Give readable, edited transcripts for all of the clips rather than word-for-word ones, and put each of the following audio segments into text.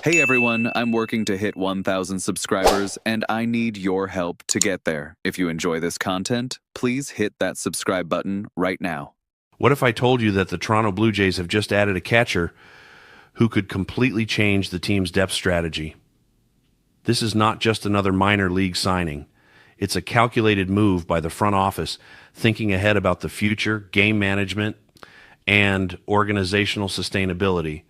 Hey everyone, I'm working to hit 1,000 subscribers, and I need your help to get there. If you enjoy this content, please hit that subscribe button right now. What if I told you that the Toronto Blue Jays have just added a catcher who could completely change the team's depth strategy? This is not just another minor league signing. It's a calculated move by the front office, thinking ahead about the future, game management, and organizational sustainability.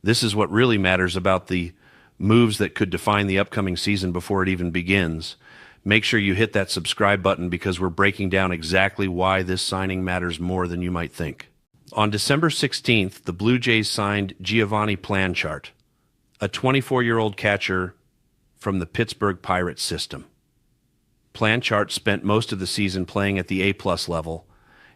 This is what really matters about the moves that could define the upcoming season before it even begins. Make sure you hit that subscribe button because we're breaking down exactly why this signing matters more than you might think. On December 16th, the Blue Jays signed Giovani Planchart, a 24-year-old catcher from the Pittsburgh Pirates system. Planchart spent most of the season playing at the A+ level,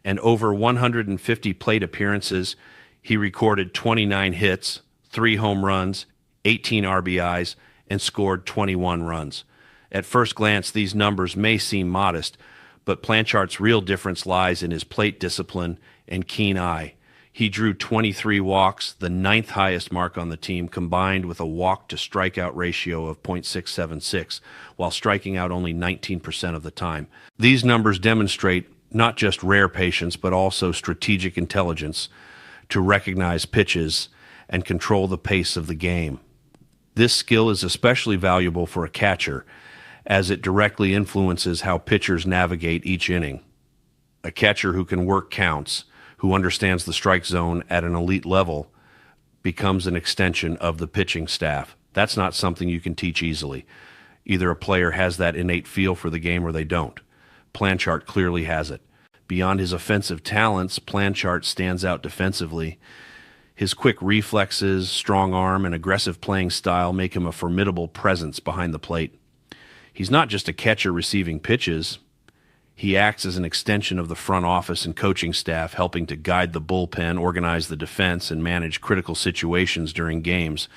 and over 150 plate appearances, he recorded 29 hits, 3 home runs, 18 RBIs, and scored 21 runs. At first glance, these numbers may seem modest, but Planchart's real difference lies in his plate discipline and keen eye. He drew 23 walks, the 9th highest mark on the team, combined with a walk-to-strikeout ratio of .676, while striking out only 19% of the time. These numbers demonstrate not just rare patience, but also strategic intelligence to recognize pitches and control the pace of the game. This skill is especially valuable for a catcher, as it directly influences how pitchers navigate each inning. A catcher who can work counts, who understands the strike zone at an elite level, becomes an extension of the pitching staff. That's not something you can teach easily. Either a player has that innate feel for the game or they don't. Planchart clearly has it. Beyond his offensive talents, Planchart stands out defensively. His quick reflexes, strong arm, and aggressive playing style make him a formidable presence behind the plate. He's not just a catcher receiving pitches. He acts as an extension of the front office and coaching staff, helping to guide the bullpen, organize the defense, and manage critical situations during games.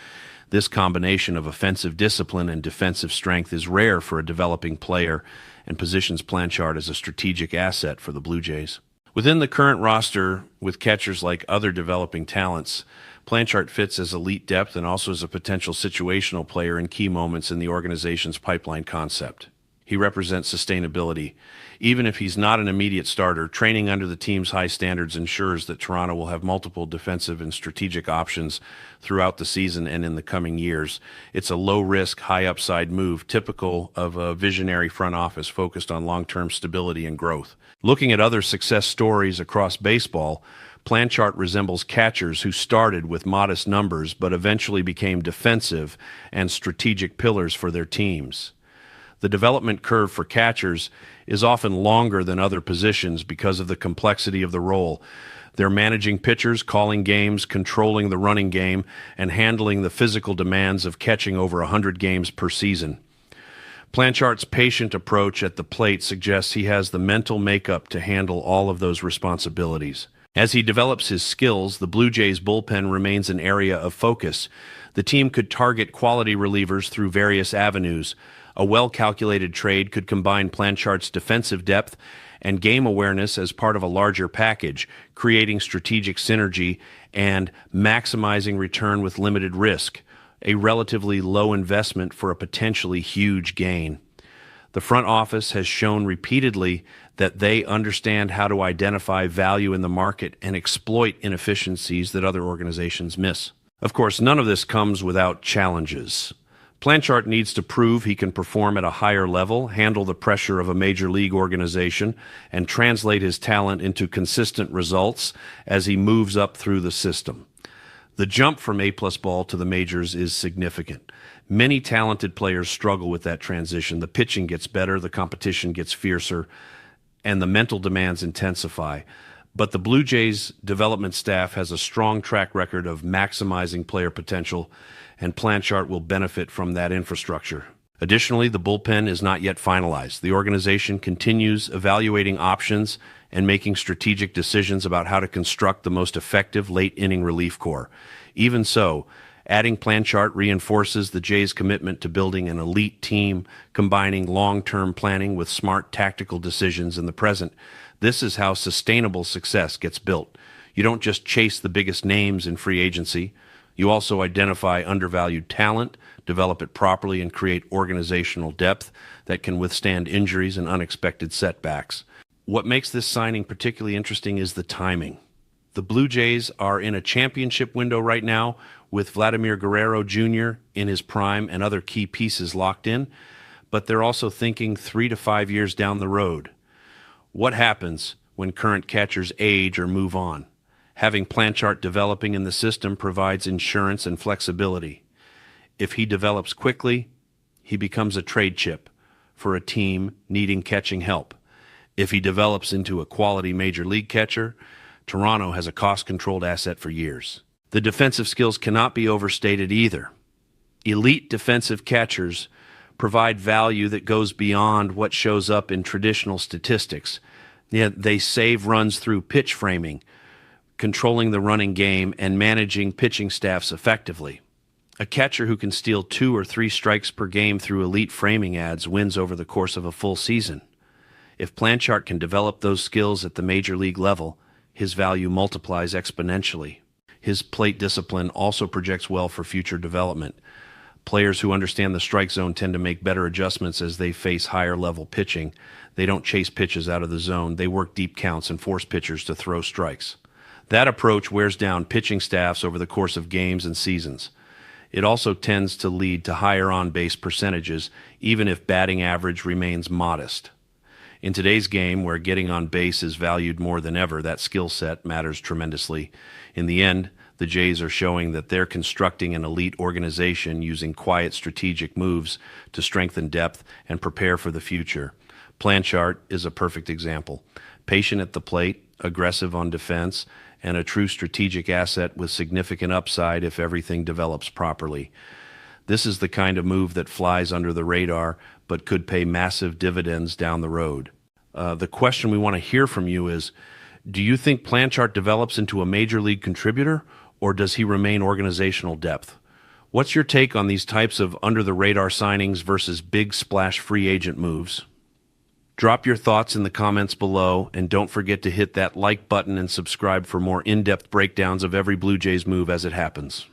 This combination of offensive discipline and defensive strength is rare for a developing player and positions Planchart as a strategic asset for the Blue Jays. Within the current roster, with catchers like other developing talents, Planchart fits as elite depth and also as a potential situational player in key moments in the organization's pipeline concept. He represents sustainability. Even if he's not an immediate starter, training under the team's high standards ensures that Toronto will have multiple defensive and strategic options throughout the season and in the coming years. It's a low-risk, high-upside move, typical of a visionary front office focused on long-term stability and growth. Looking at other success stories across baseball, Planchart resembles catchers who started with modest numbers but eventually became defensive and strategic pillars for their teams. The development curve for catchers is often longer than other positions because of the complexity of the role. They're managing pitchers, calling games, controlling the running game, and handling the physical demands of catching over 100 games per season. Planchart's patient approach at the plate suggests he has the mental makeup to handle all of those responsibilities. As he develops his skills, the Blue Jays bullpen remains an area of focus. The team could target quality relievers through various avenues. A well-calculated trade could combine Planchart's defensive depth and game awareness as part of a larger package, creating strategic synergy and maximizing return with limited risk, a relatively low investment for a potentially huge gain. The front office has shown repeatedly that they understand how to identify value in the market and exploit inefficiencies that other organizations miss. Of course, none of this comes without challenges. Planchart needs to prove he can perform at a higher level, handle the pressure of a major league organization, and translate his talent into consistent results as he moves up through the system. The jump from A+ ball to the majors is significant. Many talented players struggle with that transition. The pitching gets better, the competition gets fiercer, and the mental demands intensify. But the Blue Jays development staff has a strong track record of maximizing player potential, and Planchart will benefit from that infrastructure. Additionally, the bullpen is not yet finalized. The organization continues evaluating options and making strategic decisions about how to construct the most effective late-inning relief corps. Even so, adding Planchart reinforces the Jays' commitment to building an elite team, combining long-term planning with smart tactical decisions in the present. This is how sustainable success gets built. You don't just chase the biggest names in free agency. You also identify undervalued talent, develop it properly, and create organizational depth that can withstand injuries and unexpected setbacks. What makes this signing particularly interesting is the timing. The Blue Jays are in a championship window right now with Vladimir Guerrero Jr. in his prime and other key pieces locked in, but they're also thinking 3 to 5 years down the road. What happens when current catchers age or move on? Having Planchart developing in the system provides insurance and flexibility. If he develops quickly, he becomes a trade chip for a team needing catching help. If he develops into a quality major league catcher, Toronto has a cost-controlled asset for years. The defensive skills cannot be overstated either. Elite defensive catchers provide value that goes beyond what shows up in traditional statistics. Yet they save runs through pitch framing, controlling the running game, and managing pitching staffs effectively. A catcher who can steal 2 or 3 strikes per game through elite framing ads wins over the course of a full season. If Planchart can develop those skills at the major league level, his value multiplies exponentially. His plate discipline also projects well for future development. Players who understand the strike zone tend to make better adjustments as they face higher level pitching. They don't chase pitches out of the zone. They work deep counts and force pitchers to throw strikes. That approach wears down pitching staffs over the course of games and seasons. It also tends to lead to higher on-base percentages, even if batting average remains modest. In today's game, where getting on base is valued more than ever, that skill set matters tremendously. In the end, the Jays are showing that they're constructing an elite organization using quiet strategic moves to strengthen depth and prepare for the future. Planchart is a perfect example. Patient at the plate, aggressive on defense, and a true strategic asset with significant upside if everything develops properly. This is the kind of move that flies under the radar but could pay massive dividends down the road. The question we want to hear from you is, do you think Planchart develops into a major league contributor, or does he remain organizational depth? What's your take on these types of under-the-radar signings versus big splash free agent moves? Drop your thoughts in the comments below, and don't forget to hit that like button and subscribe for more in-depth breakdowns of every Blue Jays move as it happens.